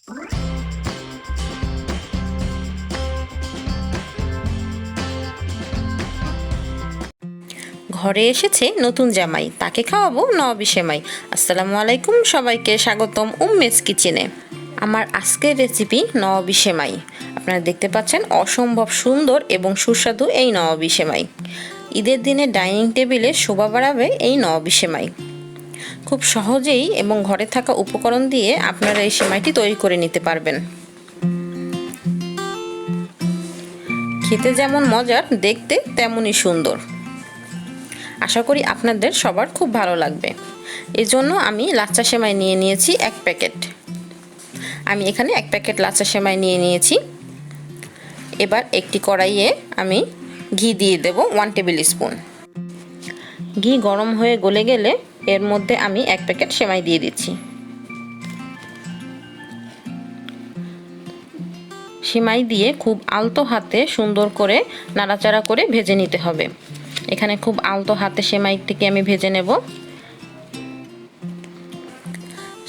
ঘরে এসেছে নতুন জামাই, তাকে খাওয়াবো নওয়াবি সেমাই। আসসালামু আলাইকুম, সবাইকে স্বাগতম উম্মেস কিচেনে। আমার আজকের রেসিপি নওয়াবি সেমাই। আপনারা দেখতে পাচ্ছেন অসম্ভব সুন্দর এবং সুস্বাদু এই নওয়াবি সেমাই। ঈদের দিনে ডাইনিং টেবিলে শোভা বাড়াবে এই নওয়াবি সেমাই। খুব সহজেই এবং ঘরে থাকা উপকরণ দিয়ে আপনারা এই সেমাইটি তৈরি করে নিতে পারবেন। খেতে যেমন মজার, দেখতে তেমনই সুন্দর। আশা করি আপনাদের সবার খুব ভালো লাগবে। এজন্য আমি লাচ্চা সেমাই নিয়ে নিয়েছি 1 প্যাকেট। আমি এখানে 1 প্যাকেট লাচ্চা সেমাই নিয়ে নিয়েছি। এবার একটি কড়াইয়ে আমি ঘি দিয়ে দেব 1 টেবিল স্পুন। ঘি গরম হয়ে গলে গেলে এর মধ্যে আমি 1 প্যাকেট সেমাই দিয়ে দিচ্ছি। সেমাই দিয়ে খুব আলতো হাতে সুন্দর করে নাড়াচাড়া করে ভেজে নিতে হবে। এখানে খুব আলতো হাতে সেমাইটিকে আমি ভেজে নেব।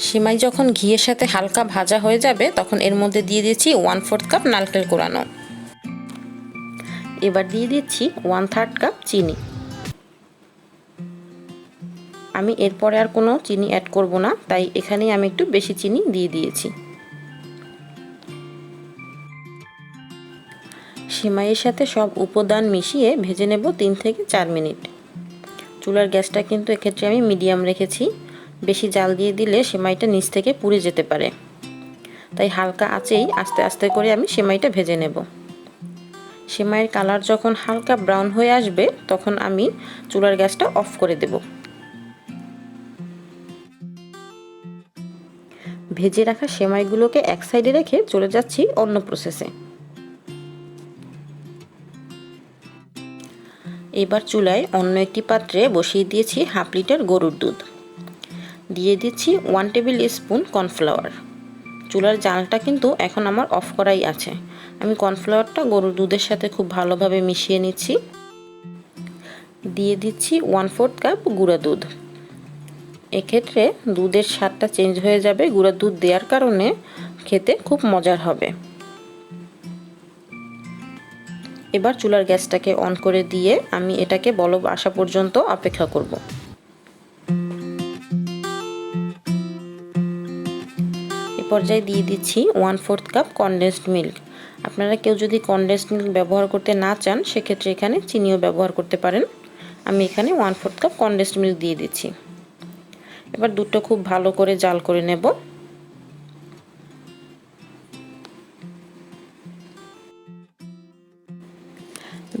সেমাই যখন ঘিয়ের সাথে হালকা ভাজা হয়ে যাবে তখন এর মধ্যে দিয়ে দিচ্ছি 1/4 কাপ নারকেল কোরানো। এবার দিয়ে দিচ্ছি 1/3 কাপ চিনি। আমি এরপরে আর কোনো চিনি অ্যাড করব না, তাই এখানেই আমি একটু বেশি চিনি দিয়ে দিয়েছি। সেমাইয়ের সাথে সব উপাদান মিশিয়ে ভেজে নেব 3 থেকে 4 মিনিট। চুলার গ্যাসটা কিন্তু এক্ষেত্রে আমি মিডিয়াম রেখেছি। বেশি জাল দিয়ে দিলে সেমাইটা নিচ থেকে পুড়ে যেতে পারে, তাই হালকা আঁচেই আস্তে আস্তে করে আমি সেমাইটা ভেজে নেব। সেমাইয়ের কালার যখন হালকা ব্রাউন হয়ে আসবে তখন আমি চুলার গ্যাসটা অফ করে দেব। ভেজে রাখা সেমাইগুলোকে এক সাইডে রেখে চলে যাচ্ছি অন্য প্রসেসে। এবার চুলায় অন্য একটি পাত্রে বসিয়ে দিয়েছি 1/2 লিটার গরুর দুধ। দিয়ে দিচ্ছি 1 টেবিল স্পুন কর্নফ্লাওয়ার। চুলার জালটা কিন্তু এখন আমার অফ করাই আছে। আমি কর্নফ্লাওয়ারটা গরুর দুধের সাথে খুব ভালোভাবে মিশিয়ে নিচ্ছি। দিয়ে দিচ্ছি 1/4 কাপ গুঁড়া দুধ। এক্ষেত্রে দুধের স্বাদটা চেঞ্জ হয়ে যাবে, গুঁড়া দুধ দেওয়ার কারণে খেতে খুব মজার হবে। এবার চুলার গ্যাসটাকে অন করে দিয়ে আমি এটাকে বলক আসা পর্যন্ত অপেক্ষা করব। এ পর্যায়ে দিয়ে দিচ্ছি 1/4 কাপ কনডেন্সড মিল্ক। আপনারা কেউ যদি কনডেন্সড মিল্ক ব্যবহার করতে না চান সেক্ষেত্রে এখানে চিনিও ব্যবহার করতে পারেন। আমি এখানে 1/4 কাপ কনডেন্সড মিল্ক দিয়ে দিচ্ছি। এবার দুধটা খুব ভালো করে জাল করে নেব।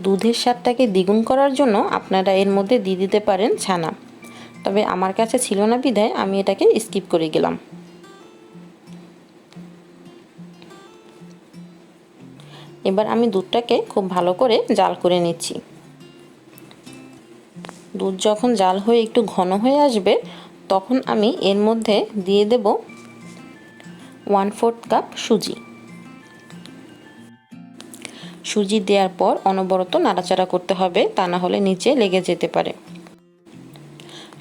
দুধের স্বাদটাকে দ্বিগুণ করার জন্য আপনারা এর মধ্যে দিয়ে দিতে পারেন ছানা, তবে আমার কাছে ছিল না বিধায় আমি এটাকে স্কিপ করে গেলাম। এবার আমি দুধটাকে খুব ভালো করে জাল করে নিচ্ছি। দুধ যখন জাল হয়ে একটু ঘন হয়ে আসবে তখন আমি এর মধ্যে দিয়ে দেব 1/4 কাপ সুজি। সুজি দেওয়ার পর অনবরত নাড়াচাড়া করতে হবে, তা না হলে নিচে লেগে যেতে পারে।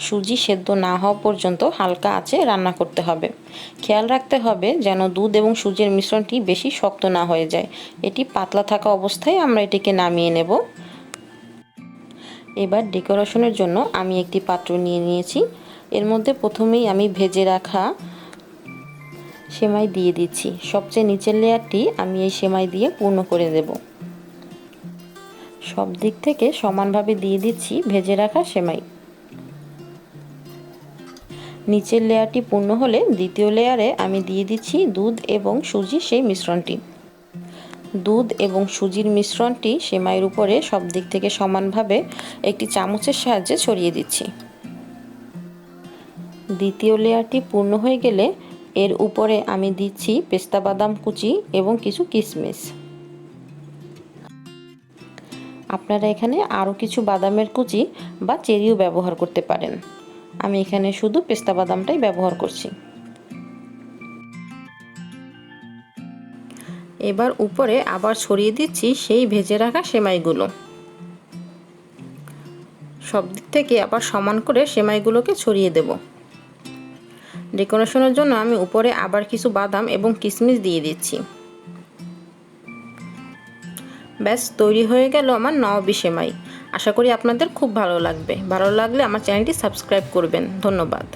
সুজি সেদ্ধ না হওয়া পর্যন্ত হালকা আঁচে রান্না করতে হবে। খেয়াল রাখতে হবে যেন দুধ এবং সুজির মিশ্রণটি বেশি শক্ত না হয়ে যায়। এটি পাতলা থাকা অবস্থায় আমরা এটিকে নামিয়ে নেব। এবার ডেকোরেশনের জন্য আমি একটি পাত্র নিয়ে নিয়েছি। এর মধ্যে প্রথমেই আমি ভেজে রাখা সেমাই দিয়ে দিচ্ছি। সবচেয়ে নিচের লেয়ারটি আমি এই সেমাই দিয়ে পূর্ণ করে দেব। সব দিক থেকে সমানভাবে দিয়ে দিচ্ছি ভেজে রাখা সেমাই। নিচের লেয়ারটি পূর্ণ হলে দ্বিতীয় লেয়ারে আমি দিয়ে দিচ্ছি দুধ এবং সুজির সেই মিশ্রণটি। দুধ এবং সুজির মিশ্রণটি সেমাইয়ের উপরে সব দিক থেকে সমানভাবে একটি চামচের সাহায্যে ছড়িয়ে দিচ্ছি। দ্বিতীয় লেয়ারটি পূর্ণ হয়ে গেলে এর উপরে আমি দিচ্ছি পেস্তা বাদাম কুচি এবং কিছু কিশমিশ। আপনারা এখানে আরও কিছু বাদামের কুচি বা চেরিও ব্যবহার করতে পারেন। আমি এখানে শুধু পেস্তা বাদামটাই ব্যবহার করছি। এবার উপরে আবার ছড়িয়ে দিচ্ছি সেই ভেজে রাখা সেমাইগুলো। সব দিক থেকে আবার সমান করে সেমাইগুলোকে ছড়িয়ে দেব। ডেকোরেশনের জন্য আমি উপরে আবার কিছু বাদাম এবং কিশমিশ দিয়ে দিচ্ছি। ব্যাস তৈরি হয়ে গেল আমার নওয়াবি সেমাই। আশা করি আপনাদের খুব ভালো লাগবে। ভালো লাগলে আমার চ্যানেলটি সাবস্ক্রাইব করবেন। ধন্যবাদ।